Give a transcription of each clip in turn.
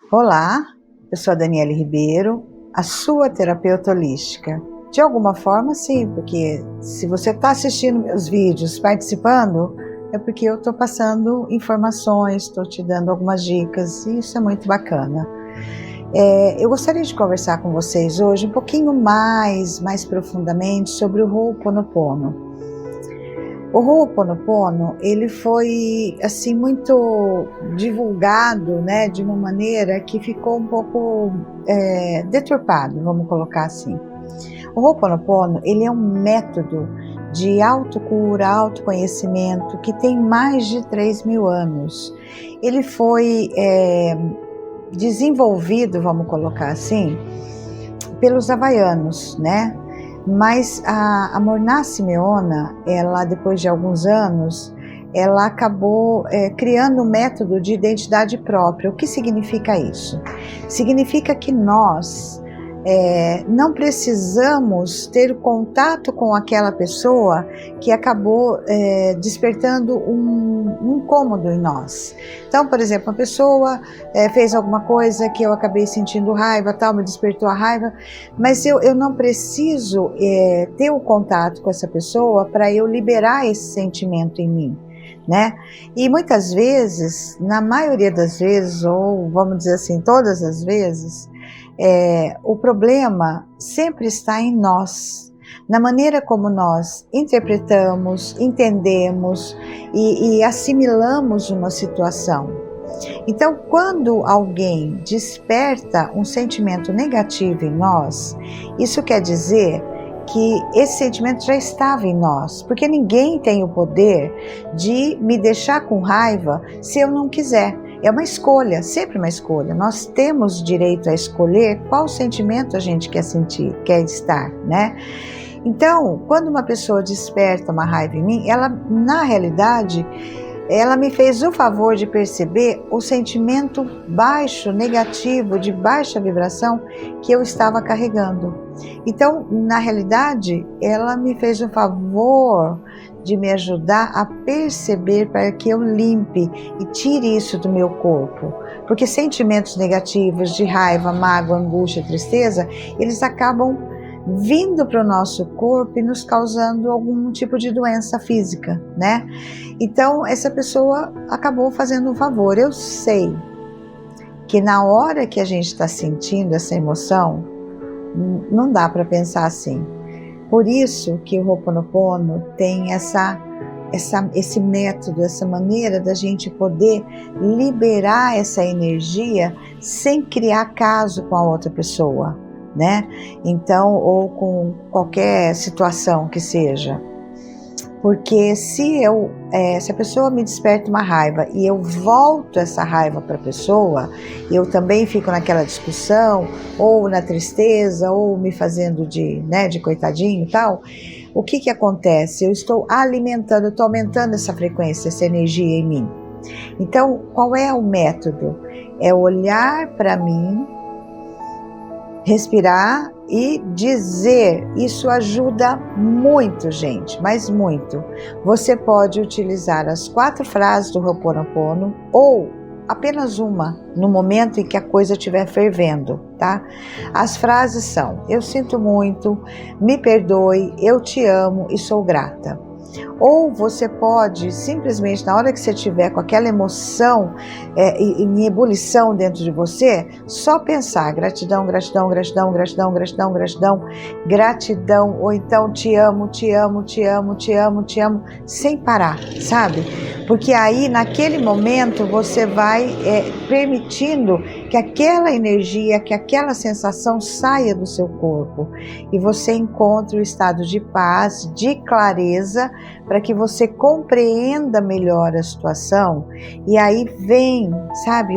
Olá, eu sou a Daniele Ribeiro, a sua terapeuta holística. De alguma forma, sim, porque se você está assistindo meus vídeos, participando, é porque eu estou passando informações, estou te dando algumas dicas, e isso é muito bacana. Eu gostaria de conversar com vocês hoje um pouquinho mais profundamente sobre o Ho'oponopono. O Ho'oponopono, ele foi assim muito divulgado, né, de uma maneira que ficou um pouco deturpado, vamos colocar assim. O Ho'oponopono, ele é um método de autocura, autoconhecimento que tem mais de 3.000 anos. Ele foi desenvolvido, vamos colocar assim, pelos havaianos, né? Mas a Morná Simeona, ela depois de alguns anos, ela acabou criando um método de identidade própria. O que significa isso? Significa que nós não precisamos ter contato com aquela pessoa que acabou despertando um incômodo em nós. Então, por exemplo, uma pessoa fez alguma coisa que eu acabei sentindo raiva, tal, me despertou a raiva, mas eu não preciso ter o contato com essa pessoa para eu liberar esse sentimento em mim, né? E muitas vezes, na maioria das vezes, ou vamos dizer assim, todas as vezes, o problema sempre está em nós, na maneira como nós interpretamos, entendemos e assimilamos uma situação. Então, quando alguém desperta um sentimento negativo em nós, isso quer dizer que esse sentimento já estava em nós, porque ninguém tem o poder de me deixar com raiva se eu não quiser. É uma escolha, sempre uma escolha. Nós temos direito a escolher qual sentimento a gente quer sentir, quer estar, né? Então, quando uma pessoa desperta uma raiva em mim, ela, na realidade, ela me fez o favor de perceber o sentimento baixo, negativo, de baixa vibração que eu estava carregando. Então, na realidade, ela me fez o favor de me ajudar a perceber para que eu limpe e tire isso do meu corpo. Porque sentimentos negativos de raiva, mágoa, angústia, tristeza, eles acabam vindo para o nosso corpo e nos causando algum tipo de doença física, né? Então, essa pessoa acabou fazendo um favor. Eu sei que na hora que a gente está sentindo essa emoção, não dá para pensar assim. Por isso que o Ho'oponopono tem esse método, essa maneira da gente poder liberar essa energia sem criar caso com a outra pessoa, né? Então, ou com qualquer situação que seja. Porque se a pessoa me desperta uma raiva e eu volto essa raiva para a pessoa, eu também fico naquela discussão, ou na tristeza, ou me fazendo de coitadinho e tal, o que acontece? Eu estou alimentando, eu estou aumentando essa frequência, essa energia em mim. Então, qual é o método? É olhar para mim, respirar e dizer. Isso ajuda muito, gente, mas muito. Você pode utilizar as 4 frases do Ho'oponopono ou apenas uma no momento em que a coisa estiver fervendo, tá? As frases são: eu sinto muito, me perdoe, eu te amo e sou grata. Ou você pode simplesmente, na hora que você estiver com aquela emoção em ebulição dentro de você, só pensar gratidão, gratidão, gratidão, gratidão, gratidão, gratidão, gratidão, ou então te amo, te amo, te amo, te amo, te amo, sem parar, sabe? Porque aí naquele momento você vai permitindo que aquela energia, que aquela sensação saia do seu corpo e você encontre o estado de paz, de clareza, para que você compreenda melhor a situação, e aí vem, sabe,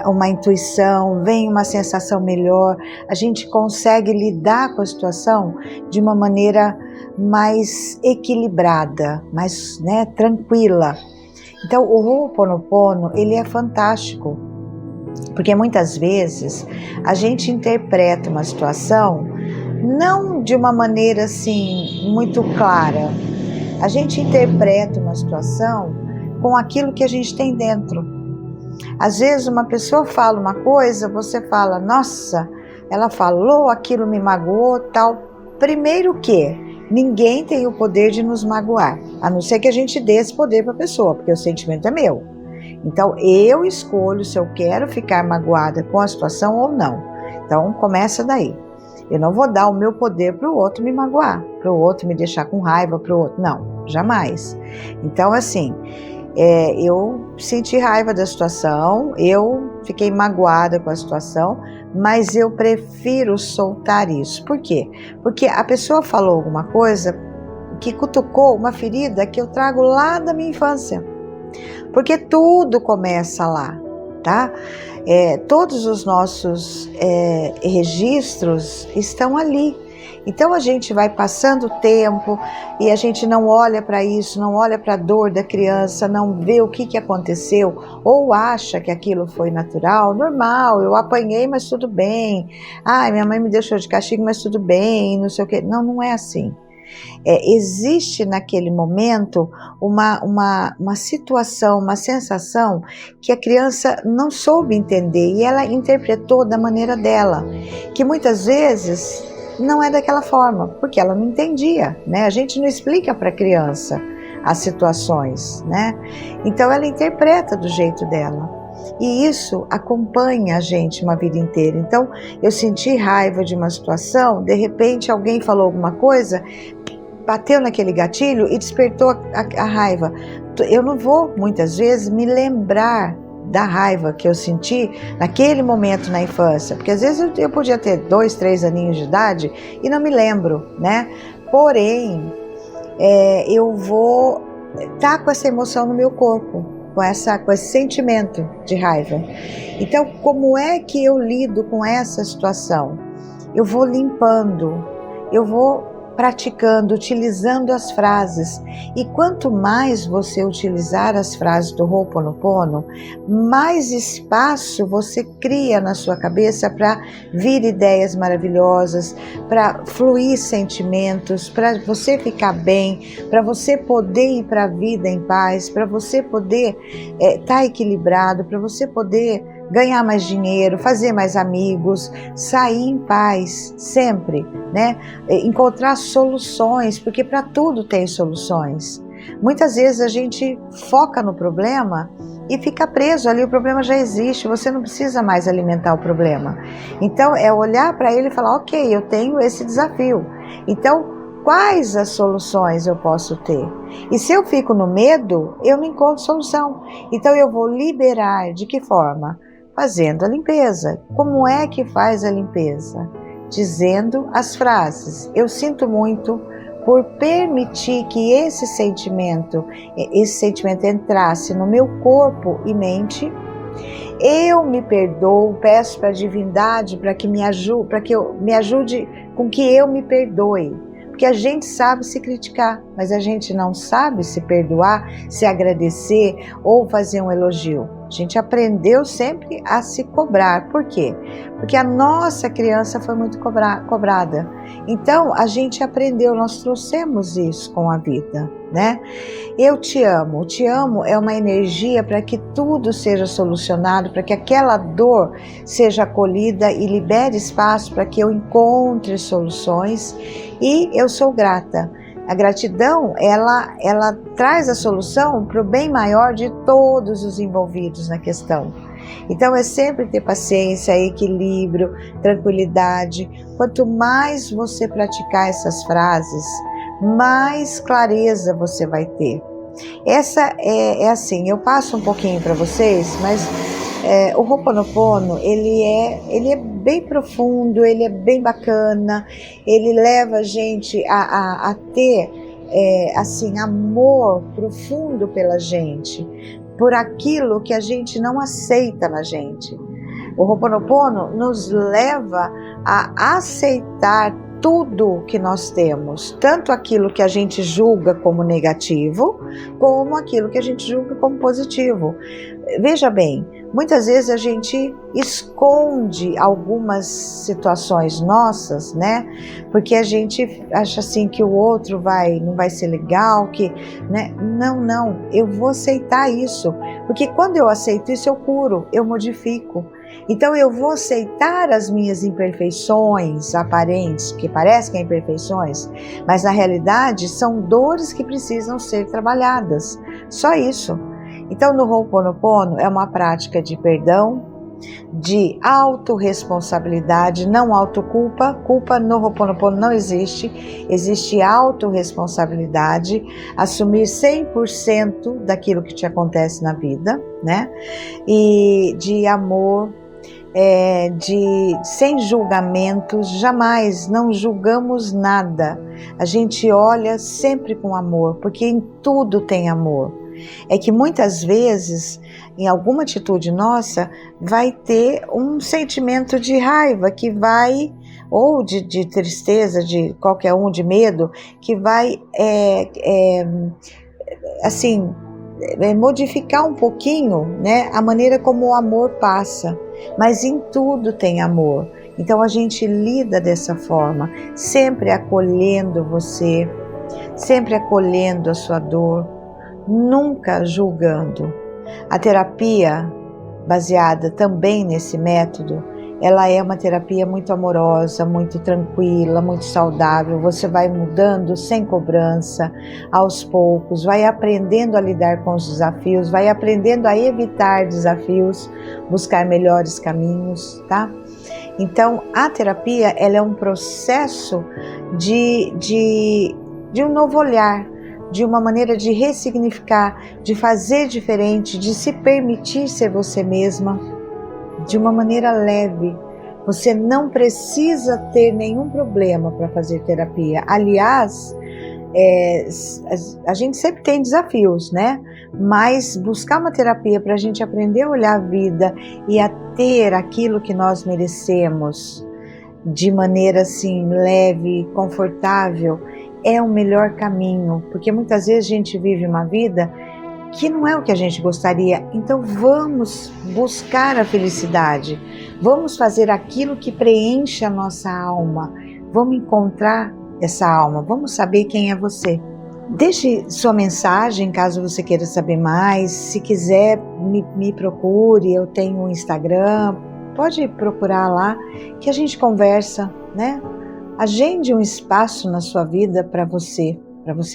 uma intuição, vem uma sensação melhor, a gente consegue lidar com a situação de uma maneira mais equilibrada, mais tranquila. Então o Ho'oponopono, ele é fantástico, porque muitas vezes a gente interpreta uma situação não de uma maneira assim muito clara. A gente interpreta uma situação com aquilo que a gente tem dentro. Às vezes uma pessoa fala uma coisa, você fala, nossa, ela falou, aquilo me magoou, tal. Primeiro que ninguém tem o poder de nos magoar, a não ser que a gente dê esse poder para a pessoa, porque o sentimento é meu. Então eu escolho se eu quero ficar magoada com a situação ou não. Então começa daí. Eu não vou dar o meu poder para o outro me magoar, para o outro me deixar com raiva, para o outro. Não, jamais. Então assim, eu senti raiva da situação, eu fiquei magoada com a situação, mas eu prefiro soltar isso. Por quê? Porque a pessoa falou alguma coisa que cutucou uma ferida que eu trago lá da minha infância. Porque tudo começa lá, tá? Todos os nossos registros estão ali. Então a gente vai passando o tempo e a gente não olha para isso, não olha para a dor da criança, não vê o que aconteceu, ou acha que aquilo foi natural, normal, eu apanhei, mas tudo bem. Ai, minha mãe me deixou de castigo, mas tudo bem, não sei o quê. Não, não é assim. Existe naquele momento uma situação, uma sensação que a criança não soube entender e ela interpretou da maneira dela, que muitas vezes não é daquela forma, porque ela não entendia, né? A gente não explica para a criança as situações, né? Então ela interpreta do jeito dela. E isso acompanha a gente uma vida inteira. Então eu senti raiva de uma situação, de repente alguém falou alguma coisa, bateu naquele gatilho e despertou a raiva. Eu não vou muitas vezes me lembrar da raiva que eu senti naquele momento na infância, porque às vezes eu podia ter 2, 3 aninhos de idade e não me lembro, né? Porém, eu vou estar com essa emoção no meu corpo, com esse sentimento de raiva. Então, como é que eu lido com essa situação? Eu vou limpando, eu vou praticando, utilizando as frases. E quanto mais você utilizar as frases do Ho'oponopono, mais espaço você cria na sua cabeça para vir ideias maravilhosas, para fluir sentimentos, para você ficar bem, para você poder ir para a vida em paz, para você poder estar equilibrado, para você poder ganhar mais dinheiro, fazer mais amigos, sair em paz, sempre, né? Encontrar soluções, porque para tudo tem soluções. Muitas vezes a gente foca no problema e fica preso ali, o problema já existe, você não precisa mais alimentar o problema. Então é olhar para ele e falar, ok, eu tenho esse desafio, então quais as soluções eu posso ter? E se eu fico no medo, eu não encontro solução. Então eu vou liberar, de que forma? Fazendo a limpeza. Como é que faz a limpeza? Dizendo as frases. Eu sinto muito por permitir que esse sentimento entrasse no meu corpo e mente. Eu me perdoo, peço para a divindade para que me ajude com que eu me perdoe. Porque a gente sabe se criticar, mas a gente não sabe se perdoar, se agradecer ou fazer um elogio. A gente aprendeu sempre a se cobrar. Por quê? Porque a nossa criança foi muito cobrada. Então, a gente aprendeu, nós trouxemos isso com a vida, né? Eu te amo é uma energia para que tudo seja solucionado, para que aquela dor seja acolhida e libere espaço para que eu encontre soluções, e eu sou grata. A gratidão, ela traz a solução para o bem maior de todos os envolvidos na questão. Então é sempre ter paciência, equilíbrio, tranquilidade. Quanto mais você praticar essas frases, mais clareza você vai ter. Essa é assim, eu passo um pouquinho para vocês, mas o Ho'oponopono, ele é bem profundo, ele é bem bacana, ele leva a gente a ter assim, amor profundo pela gente, por aquilo que a gente não aceita na gente. O Ho'oponopono nos leva a aceitar tudo que nós temos, tanto aquilo que a gente julga como negativo, como aquilo que a gente julga como positivo. Veja bem, muitas vezes a gente esconde algumas situações nossas, né? Porque a gente acha assim que o outro não vai ser legal, que, né? Não, eu vou aceitar isso, Porque quando eu aceito isso, eu curo, eu modifico. Então eu vou aceitar as minhas imperfeições aparentes, que parecem que são imperfeições, mas na realidade são dores que precisam ser trabalhadas. Só isso. Então no Ho'oponopono é uma prática de perdão, de autorresponsabilidade, não autoculpa. Culpa no Ho'oponopono não existe. Existe autorresponsabilidade, assumir 100% daquilo que te acontece na vida, né? E de amor, sem julgamentos, jamais, não julgamos nada. A gente olha sempre com amor, porque em tudo tem amor. É que muitas vezes, em alguma atitude nossa, vai ter um sentimento de raiva que vai, ou de tristeza, de qualquer um, de medo, que vai, modificar um pouquinho, né, a maneira como o amor passa. Mas em tudo tem amor. Então a gente lida dessa forma, sempre acolhendo você, sempre acolhendo a sua dor, nunca julgando. A terapia, baseada também nesse método, ela é uma terapia muito amorosa, muito tranquila, muito saudável. Você vai mudando sem cobrança, aos poucos, vai aprendendo a lidar com os desafios, vai aprendendo a evitar desafios, buscar melhores caminhos, tá? Então, a terapia, ela é um processo de um novo olhar, de uma maneira de ressignificar, de fazer diferente, de se permitir ser você mesma, de uma maneira leve. Você não precisa ter nenhum problema para fazer terapia. Aliás, a gente sempre tem desafios, né? Mas buscar uma terapia para a gente aprender a olhar a vida e a ter aquilo que nós merecemos de maneira assim leve, confortável, é o melhor caminho, porque muitas vezes a gente vive uma vida que não é o que a gente gostaria. Então vamos buscar a felicidade, vamos fazer aquilo que preenche a nossa alma, vamos encontrar essa alma, vamos saber quem é você. Deixe sua mensagem caso você queira saber mais. Se quiser, me procure, eu tenho um Instagram, pode procurar lá que a gente conversa, né? Agende um espaço na sua vida para você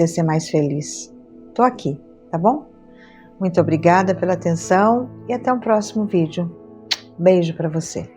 ser mais feliz. Tô aqui, tá bom? Muito obrigada pela atenção e até o próximo vídeo. Beijo para você.